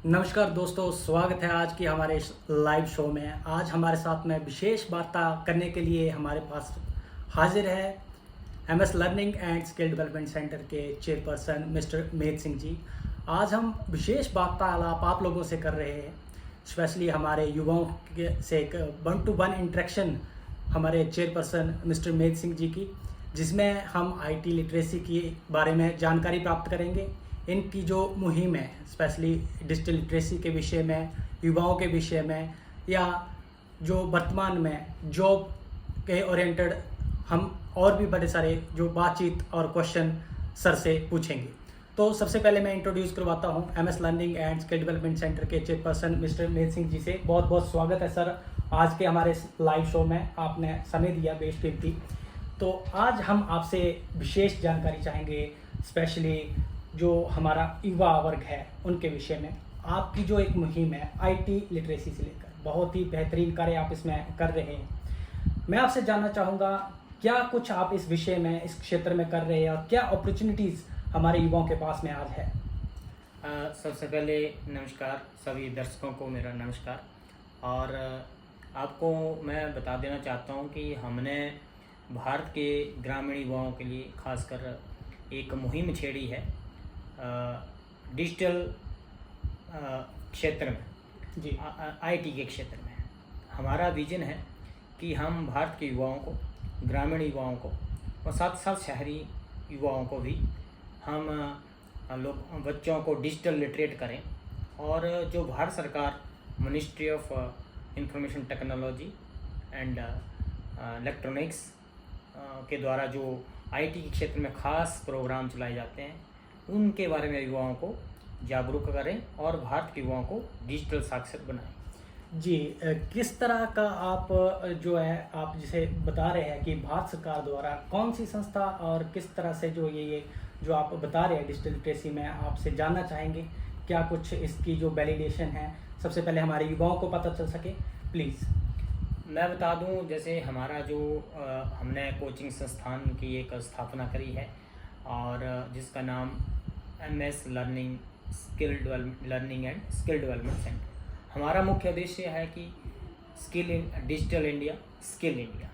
नमस्कार दोस्तों, स्वागत है आज की हमारे इस लाइव शो में। आज हमारे साथ में विशेष वार्ता करने के लिए हमारे पास हाजिर है MS learning and skill development centre के चेयरपर्सन मिस्टर मेहत सिंह जी। आज हम विशेष वार्तालाप आप लोगों से कर रहे हैं, स्पेशली हमारे युवाओं से एक 1-to-1 इंटरेक्शन हमारे चेयरपर्सन मिस्टर मेहत सिंह जी की, जिसमें हम आईटी लिटरेसी के बारे में जानकारी प्राप्त करेंगे। इनकी जो मुहिम है स्पेशली डिजिटल लिटरेसी के विषय में, युवाओं के विषय में, या जो वर्तमान में जॉब के ओरिएंटेड हम और भी बड़े सारे जो बातचीत और क्वेश्चन सर से पूछेंगे। तो सबसे पहले मैं इंट्रोड्यूस करवाता हूं MS learning and skill development centre के चेयरपर्सन मिस्टर मेहत सिंह जी से। बहुत बहुत स्वागत है सर आज के हमारे लाइव शो में, आपने समय दिया बेशकीमती। तो आज हम आपसे विशेष जानकारी चाहेंगे, स्पेशली जो हमारा युवा वर्ग है उनके विषय में। आपकी जो एक मुहिम है आईटी लिटरेसी से लेकर, बहुत ही बेहतरीन कार्य आप इसमें कर रहे हैं। मैं आपसे जानना चाहूँगा क्या कुछ आप इस विषय में, इस क्षेत्र में कर रहे हैं, और क्या अपॉर्चुनिटीज़ हमारे युवाओं के पास में आज है। सबसे पहले नमस्कार, सभी दर्शकों को मेरा नमस्कार। और आपको मैं बता देना चाहता हूं कि हमने भारत के ग्रामीण युवाओं के लिए खासकर एक मुहिम छेड़ी है डिजिटल क्षेत्र में जी। आईटी के क्षेत्र में। हमारा विजन है कि हम भारत के युवाओं को, ग्रामीण युवाओं को और साथ साथ शहरी युवाओं को भी हम लोग बच्चों को डिजिटल लिटरेट करें। और जो भारत सरकार ministry of information technology and electronics के द्वारा जो आईटी के क्षेत्र में खास प्रोग्राम चलाए जाते हैं, उनके बारे में युवाओं को जागरूक करें और भारत के युवाओं को डिजिटल साक्षर बनाएं। जी, किस तरह का आप जो है आप जिसे बता रहे हैं कि भारत सरकार द्वारा कौन सी संस्था और किस तरह से जो ये जो आप बता रहे हैं डिजिटल लिटरेसी में, आपसे जानना चाहेंगे क्या कुछ इसकी जो वैलिडेशन है, सबसे पहले हमारे युवाओं को पता चल सके, प्लीज़। मैं बता दूं, जैसे हमारा जो हमने कोचिंग संस्थान की एक स्थापना करी है और जिसका नाम MS learning learning and skill development centre. हमारा मुख्य उद्देश्य है कि डिजिटल इंडिया, स्किल इंडिया।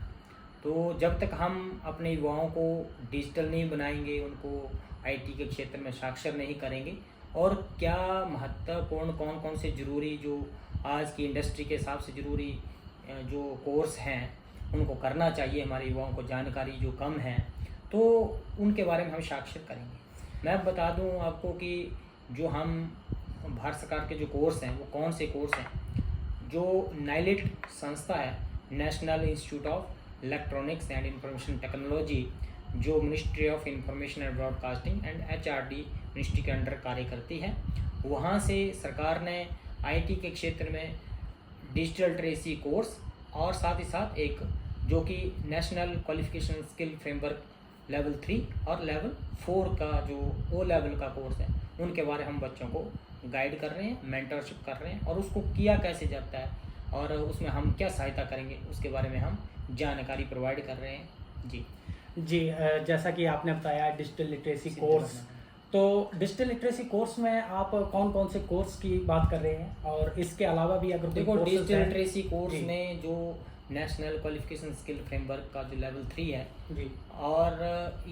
तो जब तक हम अपने युवाओं को डिजिटल नहीं बनाएंगे, उनको आईटी के क्षेत्र में साक्षर नहीं करेंगे, और क्या महत्वपूर्ण कौन कौन से ज़रूरी जो आज की इंडस्ट्री के हिसाब से ज़रूरी जो कोर्स हैं उनको करना चाहिए, हमारे युवाओं को जानकारी जो कम है, तो उनके बारे में हम साक्षर करेंगे। मैं बता दूं आपको कि जो हम भारत सरकार के जो कोर्स हैं वो कौन से कोर्स हैं। जो नाइलिट संस्था है, national institute of electronics and information technology, जो ministry of information and broadcasting and HRD ministry के अंडर कार्य करती है, वहाँ से सरकार ने आईटी के क्षेत्र में डिजिटल लिटरेसी कोर्स और साथ ही साथ एक जो कि national qualification skill framework level 3 और लेवल 4 का जो ओ लेवल का कोर्स है, उनके बारे हम बच्चों को गाइड कर रहे हैं, मेंटरशिप कर रहे हैं, और उसको किया कैसे जाता है और उसमें हम क्या सहायता करेंगे उसके बारे में हम जानकारी प्रोवाइड कर रहे हैं। जी जी, जैसा कि आपने बताया डिजिटल लिटरेसी कोर्स, तो डिजिटल लिटरेसी कोर्स में आप कौन कौन से कोर्स की बात कर रहे हैं, और इसके अलावा भी अगर देखो, डिजिटल लिटरेसी कोर्स में जो नेशनल क्वालिफिकेशन स्किल फ्रेमवर्क का जो लेवल 3 है जी, और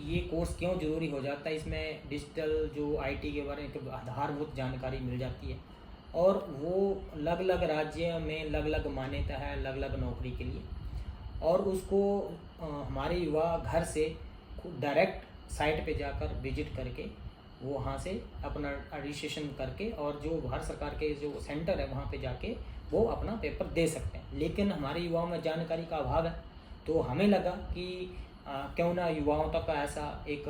ये कोर्स क्यों ज़रूरी हो जाता है, इसमें डिजिटल जो आईटी के बारे में आधारभूत जानकारी मिल जाती है, और वो अलग अलग राज्य में अलग अलग मान्यता है अलग अलग नौकरी के लिए, और उसको हमारे युवा घर से डायरेक्ट साइट पे जाकर विजिट करके वो वहाँ से अपना रजिस्ट्रेशन करके, और जो भारत सरकार के जो सेंटर है वहाँ पे जाके वो अपना पेपर दे सकते हैं। लेकिन हमारे युवाओं में जानकारी का अभाव है, तो हमें लगा कि क्यों ना युवाओं तक ऐसा एक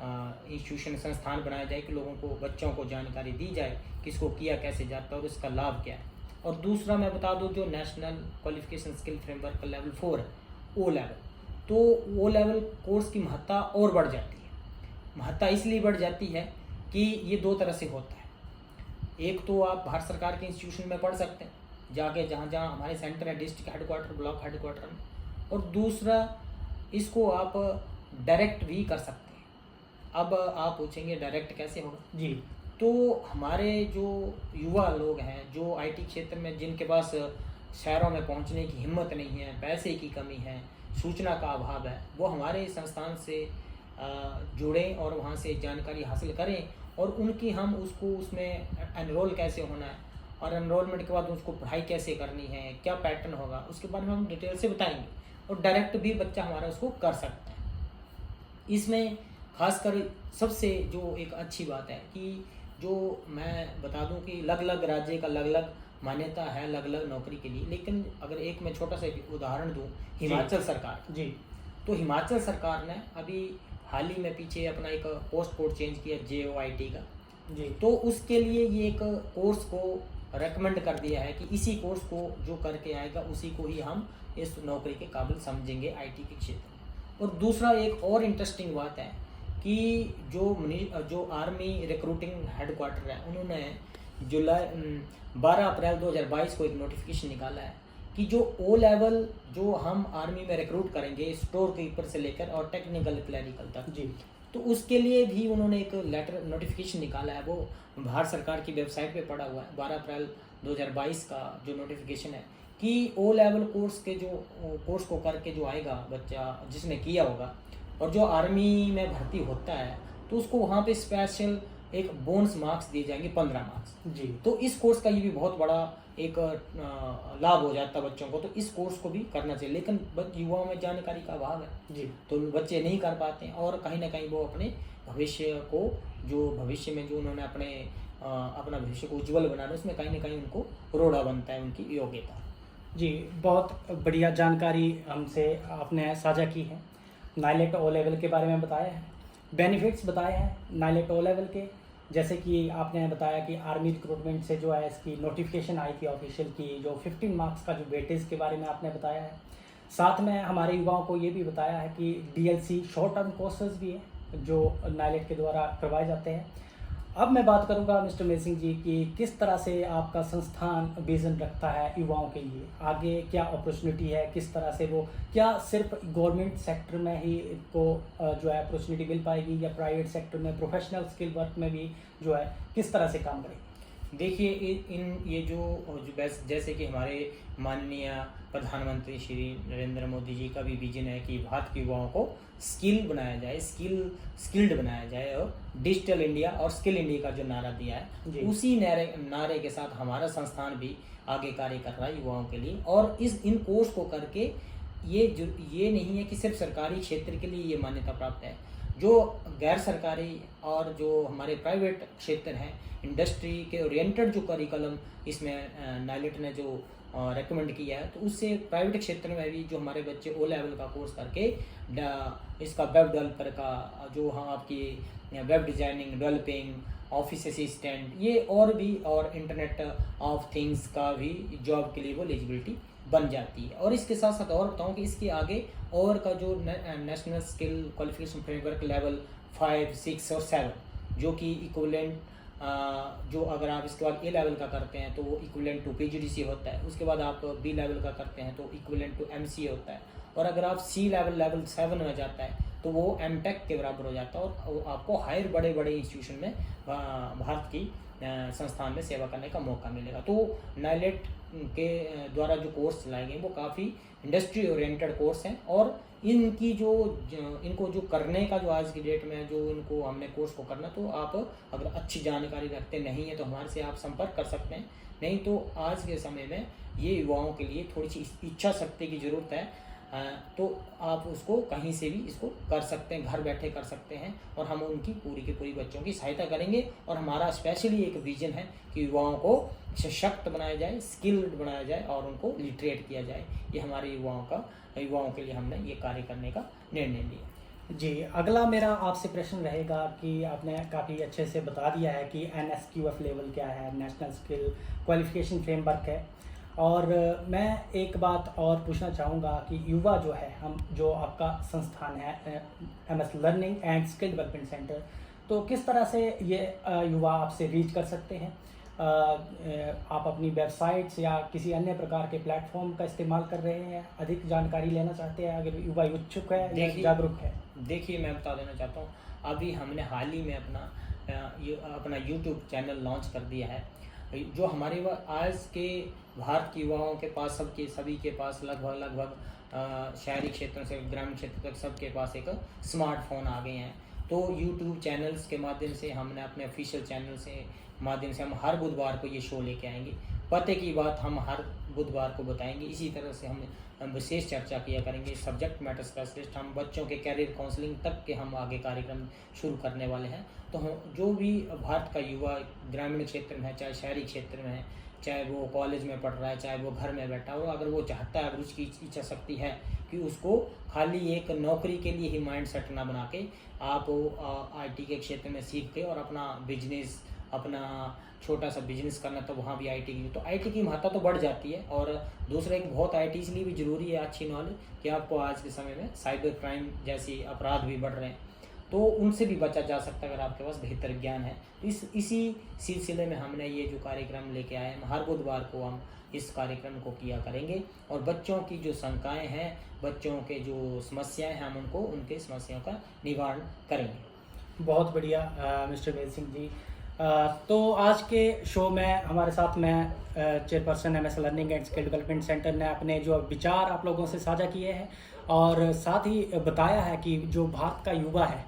इंस्टीट्यूशन, संस्थान बनाया जाए कि लोगों को, बच्चों को जानकारी दी जाए किसको किया कैसे जाता है और इसका लाभ क्या है। और दूसरा मैं बता दूं, जो नेशनल क्वालिफिकेशन स्किल फ्रेमवर्क का लेवल 4 है, ओ लेवल, तो ओ लेवल कोर्स की महत्ता और बढ़ जाती है। महत्ता इसलिए बढ़ जाती है कि ये दो तरह से होता है। एक तो आप भारत सरकार के इंस्टीट्यूशन में पढ़ सकते हैं जाके, जहाँ जहाँ हमारे सेंटर है, डिस्ट्रिक्ट हेडक्वार्टर, ब्लॉक हेडक्वार्टर में, और दूसरा इसको आप डायरेक्ट भी कर सकते हैं। अब आप पूछेंगे डायरेक्ट कैसे होगा? जी, तो हमारे जो युवा लोग हैं, जो आईटी क्षेत्र में जिनके पास शहरों में पहुंचने की हिम्मत नहीं है, पैसे की कमी है, सूचना का अभाव है, वो हमारे संस्थान से जुड़ें और वहाँ से जानकारी हासिल करें और उनकी हम उसको उसमें एनरोल कैसे होना है और एनरोलमेंट के बाद उसको पढ़ाई कैसे करनी है, क्या पैटर्न होगा, उसके बारे में हम डिटेल से बताएंगे और डायरेक्ट भी बच्चा हमारा उसको कर सकता है। इसमें खासकर सबसे जो एक अच्छी बात है कि जो मैं बता दूं कि अलग अलग राज्य का अलग अलग मान्यता है अलग अलग नौकरी के लिए, लेकिन अगर एक मैं छोटा सा एक उदाहरण दूं, हिमाचल सरकार जी, तो हिमाचल सरकार ने अभी हाल ही में पीछे अपना एक पोस्ट कोड चेंज किया JOIT का जी, तो उसके लिए ये एक कोर्स को रेकमेंड कर दिया है कि इसी कोर्स को जो करके आएगा उसी को ही हम इस नौकरी के काबिल समझेंगे आईटी के क्षेत्र में। और दूसरा एक और इंटरेस्टिंग बात है कि जो आर्मी रिक्रूटिंग हेडक्वार्टर है उन्होंने जुलाई 12 अप्रैल 2022 को एक नोटिफिकेशन निकाला है कि जो ओ लेवल जो हम आर्मी में रिक्रूट करेंगे स्टोर कीपर से लेकर और टेक्निकल क्लरिकल तक जी, तो उसके लिए भी उन्होंने एक लेटर नोटिफिकेशन निकाला है। वो भारत सरकार की वेबसाइट पे पड़ा हुआ है। 12 अप्रैल 2022 का जो नोटिफिकेशन है कि ओ लेवल कोर्स के जो कोर्स को करके जो आएगा बच्चा जिसने किया होगा और जो आर्मी में भर्ती होता है तो उसको वहाँ पे स्पेशल एक बोनस मार्क्स दिए जाएंगे 15 मार्क्स। जी, तो इस कोर्स का ये भी बहुत बड़ा एक लाभ हो जाता है बच्चों को, तो इस कोर्स को भी करना चाहिए। लेकिन युवाओं में जानकारी का अभाव है जी, तो बच्चे नहीं कर पाते हैं और कहीं ना कहीं वो अपने भविष्य को जो भविष्य में जो उन्होंने अपना भविष्य को उज्जवल बनाना उसमें कहीं ना कहीं उनको रोड़ा बनता है उनकी योग्यता। जी, बहुत बढ़िया जानकारी हमसे आपने साझा की है। नाइलेट ओ लेवल के बारे में बताया है, बेनिफिट्स बताए हैं नाइलेट ओ लेवल के, जैसे कि आपने बताया कि आर्मी रिक्रूटमेंट से जो है इसकी नोटिफिकेशन आई थी ऑफिशियल की, जो 15 मार्क्स का जो वेटेज के बारे में आपने बताया है। साथ में हमारे युवाओं को ये भी बताया है कि DLC शॉर्ट टर्म कोर्सेज भी हैं जो नाइलेट के द्वारा करवाए जाते हैं। अब मैं बात करूंगा मिस्टर मेसिंह जी कि किस तरह से आपका संस्थान विजन रखता है युवाओं के लिए, आगे क्या अपॉर्चुनिटी है, किस तरह से वो क्या सिर्फ गवर्नमेंट सेक्टर में ही को जो है अपॉर्चुनिटी मिल पाएगी या प्राइवेट सेक्टर में प्रोफेशनल स्किल वर्क में भी जो है किस तरह से काम करेगी? देखिए ये जो जैसे कि हमारे माननीय प्रधानमंत्री श्री नरेंद्र मोदी जी का भी विजन है कि भारत के युवाओं को स्किल बनाया जाए, स्किल्ड बनाया जाए और डिजिटल इंडिया और स्किल इंडिया का जो नारा दिया है उसी नारे के साथ हमारा संस्थान भी आगे कार्य कर रहा है युवाओं के लिए। और इन कोर्स को करके ये नहीं है कि सिर्फ सरकारी क्षेत्र के लिए ये मान्यता प्राप्त है, जो गैर सरकारी और जो हमारे प्राइवेट क्षेत्र हैं इंडस्ट्री के ओरिएंटेड जो करिकुलम इसमें नाइलेट ने जो रेकमेंड किया है तो उससे प्राइवेट क्षेत्र में भी जो हमारे बच्चे ओ लेवल का कोर्स करके इसका वेब डेवलपर का जो हम आपकी web designing, developing, office assistant ये और इंटरनेट ऑफ थिंग्स का भी जॉब के लिए वो एलिजिबिलिटी बन जाती है। और इसके साथ साथ और बताऊँ कि इसके आगे और का जो national skill qualification framework level 5, 6 और 7 जो कि इक्विवेलेंट जो अगर आप इसके बाद A लेवल का करते हैं तो वो इक्विवेलेंट टू PGDC होता है, उसके बाद आप B लेवल का करते हैं तो इक्विवेलेंट टू MCA होता है, और अगर आप C लेवल 7 में जाता है तो वो MTech के बराबर हो जाता है और आपको हायर बड़े बड़े इंस्टीट्यूशन में भारत की संस्थान में सेवा करने का मौका मिलेगा। तो नाइलेट के द्वारा जो कोर्स चलाए गए वो काफ़ी इंडस्ट्री ओरिएंटेड कोर्स हैं और इनको जो करने का जो आज की डेट में जो इनको हमने कोर्स को करना, तो आप अगर अच्छी जानकारी रखते नहीं है तो हमारे से आप संपर्क कर सकते हैं। नहीं तो आज के समय में ये युवाओं के लिए थोड़ी सी इच्छा शक्ति की ज़रूरत है, तो आप उसको कहीं से भी इसको कर सकते हैं, घर बैठे कर सकते हैं और हम उनकी पूरी की पूरी बच्चों की सहायता करेंगे। और हमारा स्पेशली एक विजन है कि युवाओं को सशक्त बनाया जाए, स्किल्ड बनाया जाए और उनको लिटरेट किया जाए। ये हमारे युवाओं के लिए हमने ये कार्य करने का निर्णय लिया। जी, अगला मेरा आपसे प्रश्न रहेगा कि आपने काफ़ी अच्छे से बता दिया है कि NSQF लेवल क्या है, नेशनल स्किल क्वालिफिकेशन फ्रेमवर्क है, और मैं एक बात और पूछना चाहूँगा कि युवा जो है, हम जो आपका संस्थान है MS learning and skill development centre, तो किस तरह से ये युवा आपसे रीच कर सकते हैं? आप अपनी वेबसाइट्स या किसी अन्य प्रकार के प्लेटफॉर्म का इस्तेमाल कर रहे हैं, अधिक जानकारी लेना चाहते हैं, अगर युवा इच्छुक है या जागरूक है? देखिए मैं बता देना चाहता हूँ, अभी हमने हाल ही में अपना अपना यूट्यूब चैनल लॉन्च कर दिया है। जो हमारे आज के भारत के युवाओं के पास सभी के पास लगभग शहरी क्षेत्रों से ग्रामीण क्षेत्र तक सबके पास एक स्मार्टफोन आ गए हैं। तो यूट्यूब चैनल्स के माध्यम से हमने अपने ऑफिशियल चैनल से माध्यम से हम हर बुधवार को ये शो लेके आएंगे। पते की बात हम हर बुधवार को बताएंगे। इसी तरह से हम विशेष चर्चा किया करेंगे। सब्जेक्ट मैटर स्पेशलिस्ट हम बच्चों के कैरियर काउंसलिंग तक के हम आगे कार्यक्रम शुरू करने वाले हैं। तो जो भी भारत का युवा ग्रामीण क्षेत्र में है, चाहे शहरी क्षेत्र में है, चाहे वो कॉलेज में पढ़ रहा है, चाहे वो घर में बैठा हो, अगर वो चाहता है, अगर उसकी इच्छा शक्ति है कि उसको खाली एक नौकरी के लिए ही माइंड सेट ना बना के आप IT के क्षेत्र में सीख के और अपना बिजनेस, अपना छोटा सा बिजनेस करना, तो वहाँ भी IT की महत्ता तो बढ़ जाती है। और दूसरा एक बहुत IT इसलिए भी ज़रूरी है अच्छी नॉलेज कि आपको आज के समय में साइबर क्राइम जैसी अपराध भी बढ़ रहे हैं, तो उनसे भी बचा जा सकता है अगर आपके पास बेहतर ज्ञान है। तो इसी सिलसिले में हमने ये जो कार्यक्रम लेके आए हैं, हर बुधवार को हम इस कार्यक्रम को किया करेंगे और बच्चों की जो शंकाएँ हैं, बच्चों के जो समस्याएँ हैं, हम उनके समस्याओं का निवारण करेंगे। बहुत बढ़िया मिस्टर वेद सिंह जी। तो आज के शो में हमारे साथ में chairperson MS learning and skill development centre ने अपने जो विचार आप लोगों से साझा किए हैं और साथ ही बताया है कि जो भारत का युवा है,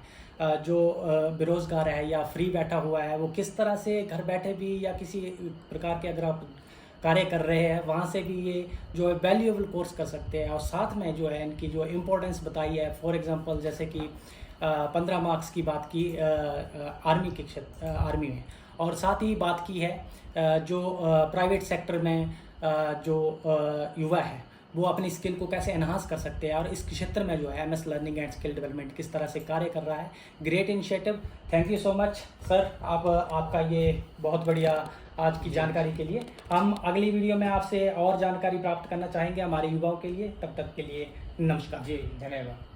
जो बेरोज़गार है या फ्री बैठा हुआ है, वो किस तरह से घर बैठे भी या किसी प्रकार के अगर आप कार्य कर रहे हैं वहाँ से भी ये जो वैल्यूएबल कोर्स कर सकते हैं। और साथ में जो है इनकी जो इम्पोर्टेंस बताई है, फॉर एग्जांपल जैसे कि 15 मार्क्स की बात की आर्मी में, और साथ ही बात की है जो प्राइवेट सेक्टर में जो युवा है वो अपनी स्किल को कैसे एनहांस कर सकते हैं और इस क्षेत्र में जो है MS learning and skill development किस तरह से कार्य कर रहा है। Great initiative, thank you so much sir, आपका ये बहुत बढ़िया आज की जानकारी के लिए। हम अगली वीडियो में आपसे और जानकारी प्राप्त करना चाहेंगे हमारे युवाओं के लिए। तब तक के लिए नमस्कार जी, धन्यवाद।